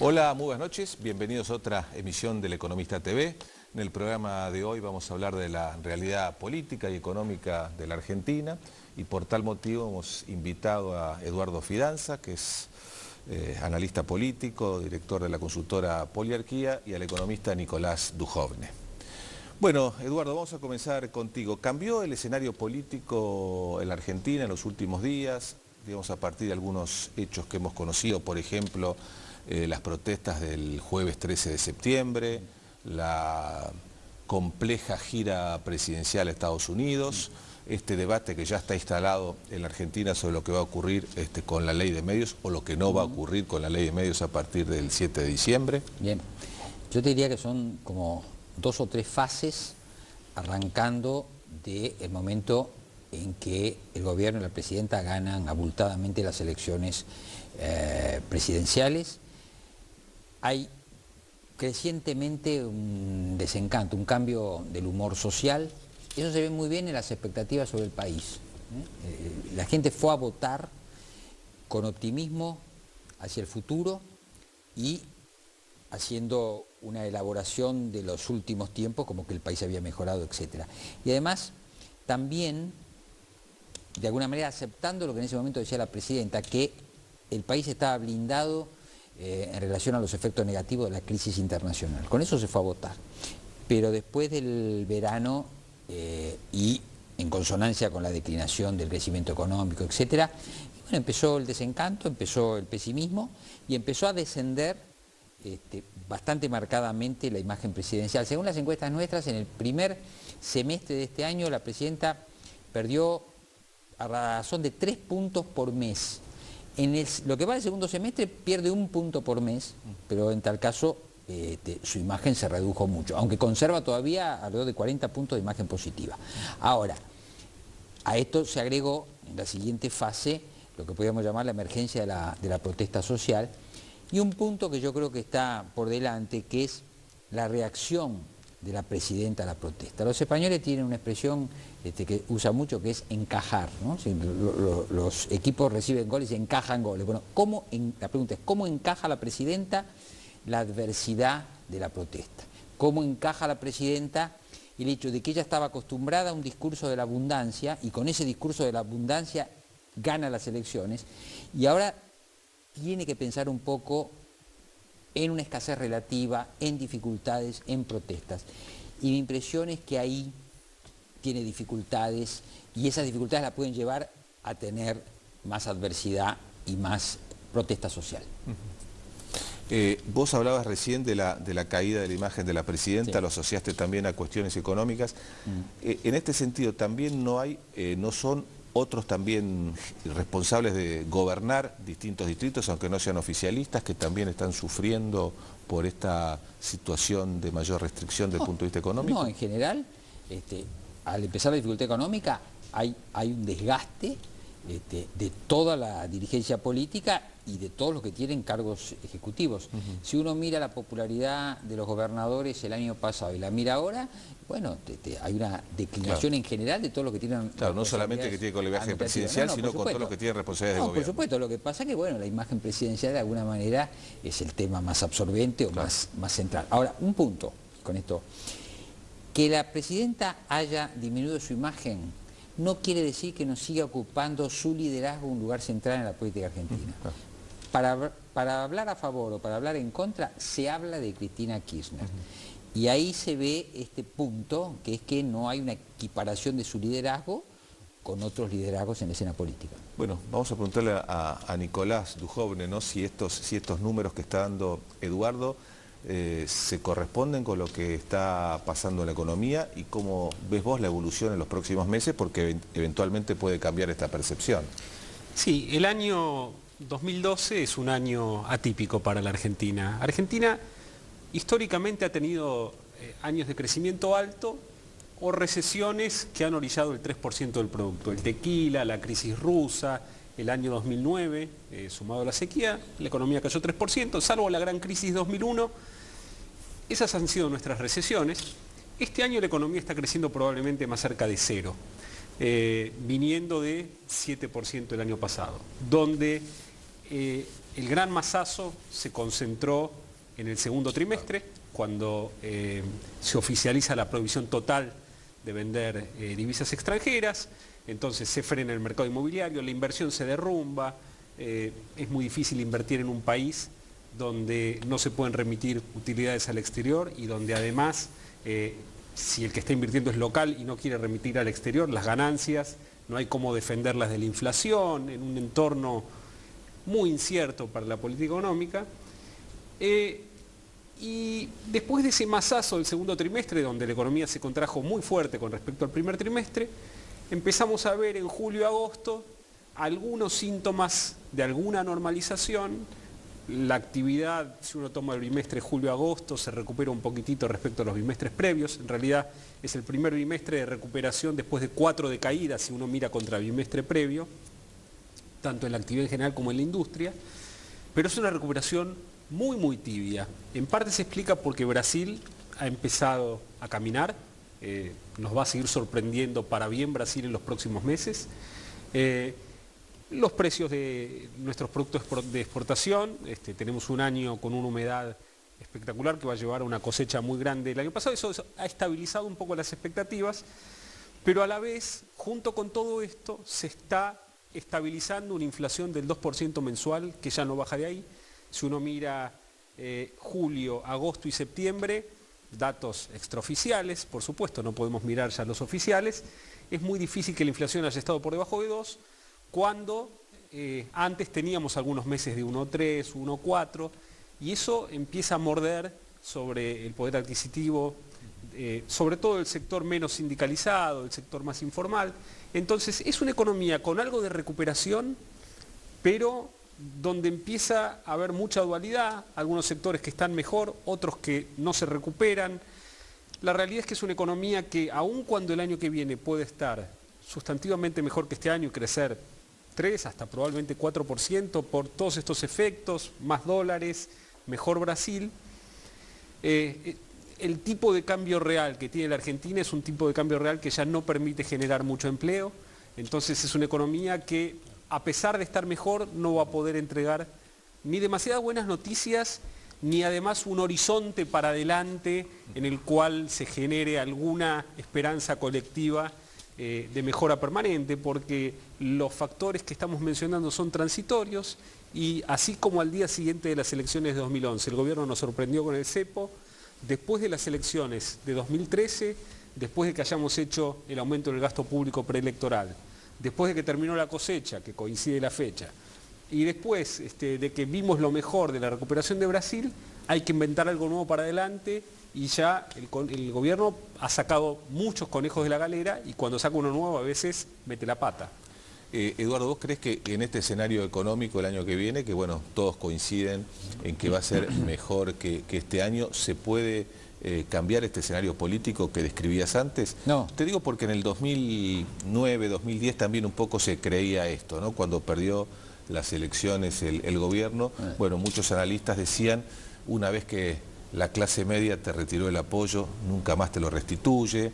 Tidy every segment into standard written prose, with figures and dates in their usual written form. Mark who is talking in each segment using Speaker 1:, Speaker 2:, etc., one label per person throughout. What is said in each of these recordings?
Speaker 1: Hola, muy buenas noches, bienvenidos a otra emisión del Economista TV. En el programa de hoy vamos a hablar de la realidad política y económica de la Argentina y por tal motivo hemos invitado a Eduardo Fidanza, que es analista político, director de la consultora Poliarquía, y al economista Nicolás Dujovne. Bueno, Eduardo, vamos a comenzar contigo. ¿Cambió el escenario político en la Argentina en los últimos días? Digamos, a partir de algunos hechos que hemos conocido, por ejemplo, las protestas del jueves 13 de septiembre, la compleja gira presidencial a Estados Unidos, este debate que ya está instalado en la Argentina sobre lo que va a ocurrir con la ley de medios o lo que no va a ocurrir con la ley de medios a partir del 7 de diciembre.
Speaker 2: Bien, yo te diría que son como 2 o 3 fases arrancando del momento en que el gobierno y la presidenta ganan abultadamente las elecciones presidenciales. Hay crecientemente un desencanto, un cambio del humor social. Eso se ve muy bien en las expectativas sobre el país. La gente fue a votar con optimismo hacia el futuro y haciendo una elaboración de los últimos tiempos, como que el país había mejorado, etc. Y además, también, de alguna manera, aceptando lo que en ese momento decía la presidenta, que el país estaba blindado en relación a los efectos negativos de la crisis internacional. Con eso se fue a votar. Pero después del verano y en consonancia con la declinación del crecimiento económico, etc., bueno, empezó el desencanto, empezó el pesimismo y empezó a descender bastante marcadamente la imagen presidencial. Según las encuestas nuestras, en el primer semestre de este año la presidenta perdió a razón de 3 puntos por mes. Lo que va del segundo semestre pierde 1 punto por mes, pero en tal caso su imagen se redujo mucho, aunque conserva todavía alrededor de 40 puntos de imagen positiva. Ahora, a esto se agregó en la siguiente fase lo que podríamos llamar la emergencia de la protesta social y un punto que yo creo que está por delante, que es la reacción de la presidenta a la protesta. Los españoles tienen una expresión que usa mucho, que es encajar, ¿no? Si los equipos reciben goles y encajan goles. Bueno, la pregunta es, ¿cómo encaja la presidenta la adversidad de la protesta? ¿Cómo encaja la presidenta el hecho de que ella estaba acostumbrada a un discurso de la abundancia y con ese discurso de la abundancia gana las elecciones y ahora tiene que pensar un poco en una escasez relativa, en dificultades, en protestas? Y mi impresión es que ahí tiene dificultades y esas dificultades la pueden llevar a tener más adversidad y más protesta social.
Speaker 1: Vos hablabas recién de la caída de la imagen de la presidenta, sí. Lo asociaste también a cuestiones económicas. En este sentido, también no son otros también responsables de gobernar distintos distritos, aunque no sean oficialistas, que también están sufriendo por esta situación de mayor restricción desde el punto de vista económico?
Speaker 2: No, en general, al empezar la dificultad económica, hay un desgaste de toda la dirigencia política y de todos los que tienen cargos ejecutivos. Si uno mira la popularidad de los gobernadores el año pasado y la mira ahora, bueno, hay una declinación en general de todos los que tienen...
Speaker 1: Claro, no solamente que tiene con el viaje presidencial, sino con todos los que tienen responsabilidades de gobierno.
Speaker 2: Por supuesto, lo que pasa es que, bueno, la imagen presidencial de alguna manera es el tema más absorbente o más central. Ahora, un punto con esto. Que la presidenta haya disminuido su imagen no quiere decir que no siga ocupando su liderazgo un lugar central en la política argentina. Para hablar a favor o para hablar en contra, se habla de Cristina Kirchner. Y ahí se ve este punto, que es que no hay una equiparación de su liderazgo con otros liderazgos en la escena política.
Speaker 1: Bueno, vamos a preguntarle a Nicolás Dujovne, ¿no? si estos números que está dando Eduardo se corresponden con lo que está pasando en la economía y cómo ves vos la evolución en los próximos meses, porque eventualmente puede cambiar esta percepción.
Speaker 3: Sí, el año 2012 es un año atípico para la Argentina. Argentina históricamente ha tenido años de crecimiento alto o recesiones que han orillado el 3% del producto. El tequila, la crisis rusa, el año 2009, sumado a la sequía, la economía cayó 3%, salvo la gran crisis 2001. Esas han sido nuestras recesiones. Este año la economía está creciendo probablemente más cerca de cero, viniendo de 7% el año pasado, donde el gran masazo se concentró en el segundo trimestre, cuando se oficializa la prohibición total de vender divisas extranjeras. Entonces se frena el mercado inmobiliario, la inversión se derrumba, es muy difícil invertir en un país donde no se pueden remitir utilidades al exterior y donde además, si el que está invirtiendo es local y no quiere remitir al exterior, las ganancias no hay cómo defenderlas de la inflación, en un entorno muy incierto para la política económica. Y después de ese masazo del segundo trimestre, donde la economía se contrajo muy fuerte con respecto al primer trimestre, empezamos a ver en julio y agosto algunos síntomas de alguna normalización. La actividad, si uno toma el bimestre julio-agosto, se recupera un poquitito respecto a los bimestres previos. En realidad es el primer bimestre de recuperación después de 4 de caída, si uno mira contra el bimestre previo, tanto en la actividad en general como en la industria. Pero es una recuperación muy tibia. En parte se explica porque Brasil ha empezado a caminar. Nos va a seguir sorprendiendo para bien Brasil en los próximos meses. Los precios de nuestros productos de exportación, tenemos un año con una humedad espectacular que va a llevar a una cosecha muy grande el año pasado. Eso ha estabilizado un poco las expectativas, pero a la vez, junto con todo esto, se está estabilizando una inflación del 2% mensual que ya no baja de ahí. Si uno mira julio, agosto y septiembre, datos extraoficiales, por supuesto, no podemos mirar ya los oficiales, es muy difícil que la inflación haya estado por debajo de 2, cuando antes teníamos algunos meses de 1,3, 1,4, y eso empieza a morder sobre el poder adquisitivo, sobre todo el sector menos sindicalizado, el sector más informal. Entonces es una economía con algo de recuperación, pero donde empieza a haber mucha dualidad, algunos sectores que están mejor, otros que no se recuperan. La realidad es que es una economía que, aun cuando el año que viene puede estar sustantivamente mejor que este año y crecer 3, hasta probablemente 4% por todos estos efectos, más dólares, mejor Brasil, el tipo de cambio real que tiene la Argentina es un tipo de cambio real que ya no permite generar mucho empleo. Entonces es una economía que, a pesar de estar mejor, no va a poder entregar ni demasiadas buenas noticias, ni además un horizonte para adelante en el cual se genere alguna esperanza colectiva de mejora permanente, porque los factores que estamos mencionando son transitorios y así como al día siguiente de las elecciones de 2011 el gobierno nos sorprendió con el cepo, después de las elecciones de 2013, después de que hayamos hecho el aumento del gasto público preelectoral, después de que terminó la cosecha, que coincide la fecha, y después de que vimos lo mejor de la recuperación de Brasil, hay que inventar algo nuevo para adelante y ya el gobierno ha sacado muchos conejos de la galera y cuando saca uno nuevo a veces mete la pata.
Speaker 1: Eduardo, ¿vos crees que en este escenario económico el año que viene, que bueno, todos coinciden en que va a ser mejor que este año, se puede cambiar este escenario político que describías antes?
Speaker 2: No.
Speaker 1: Te digo porque en el 2009, 2010 también un poco se creía esto, ¿no? Cuando perdió las elecciones el gobierno, bueno, muchos analistas decían, una vez que la clase media te retiró el apoyo, nunca más te lo restituye,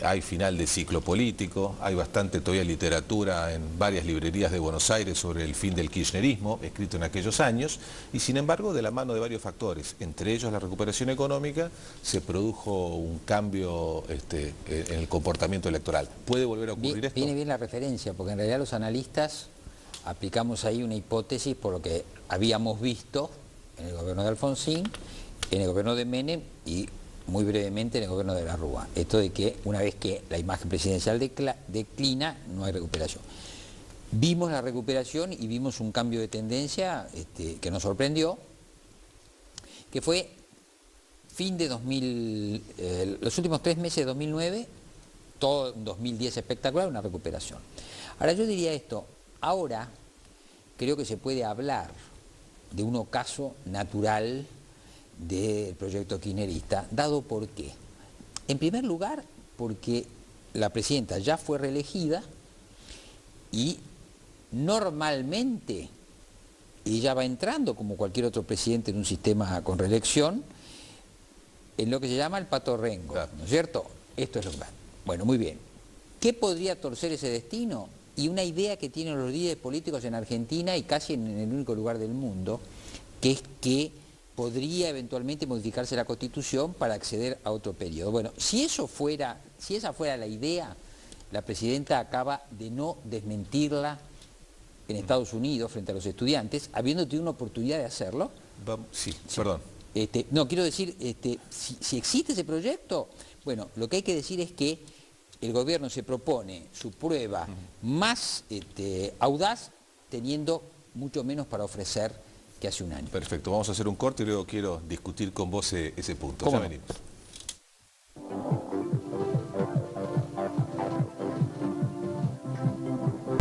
Speaker 1: hay final de ciclo político, hay bastante todavía literatura en varias librerías de Buenos Aires sobre el fin del kirchnerismo, escrito en aquellos años, y sin embargo, de la mano de varios factores, entre ellos la recuperación económica, se produjo un cambio en el comportamiento electoral. ¿Puede volver a ocurrir esto?
Speaker 2: Viene bien la referencia, porque en realidad los analistas aplicamos ahí una hipótesis por lo que habíamos visto en el gobierno de Alfonsín, en el gobierno de Menem y muy brevemente en el gobierno de la Rúa. Esto de que una vez que la imagen presidencial declina, no hay recuperación. Vimos la recuperación y vimos un cambio de tendencia que nos sorprendió, que fue fin de los últimos 3 meses de 2009, todo 2010 espectacular, una recuperación. Ahora yo diría esto, ahora creo que se puede hablar de un ocaso natural del proyecto kirchnerista, dado por qué. En primer lugar, porque la presidenta ya fue reelegida y normalmente ella va entrando, como cualquier otro presidente en un sistema con reelección, en lo que se llama el pato rengo, ¿no es cierto? Esto es lo que va. Bueno, muy bien. ¿Qué podría torcer ese destino? Y una idea que tienen los líderes políticos en Argentina y casi en el único lugar del mundo, que es que podría eventualmente modificarse la Constitución para acceder a otro periodo. Bueno, si esa fuera la idea, la presidenta acaba de no desmentirla en Estados Unidos frente a los estudiantes, habiendo tenido una oportunidad de hacerlo.
Speaker 1: Sí, perdón.
Speaker 2: No, quiero decir, si existe ese proyecto, bueno, lo que hay que decir es que el gobierno se propone su prueba más audaz, teniendo mucho menos para ofrecer que hace un año.
Speaker 1: Perfecto, vamos a hacer un corte y luego quiero discutir con vos ese punto.
Speaker 2: ¿Cómo
Speaker 1: Ya
Speaker 2: no?
Speaker 1: venimos.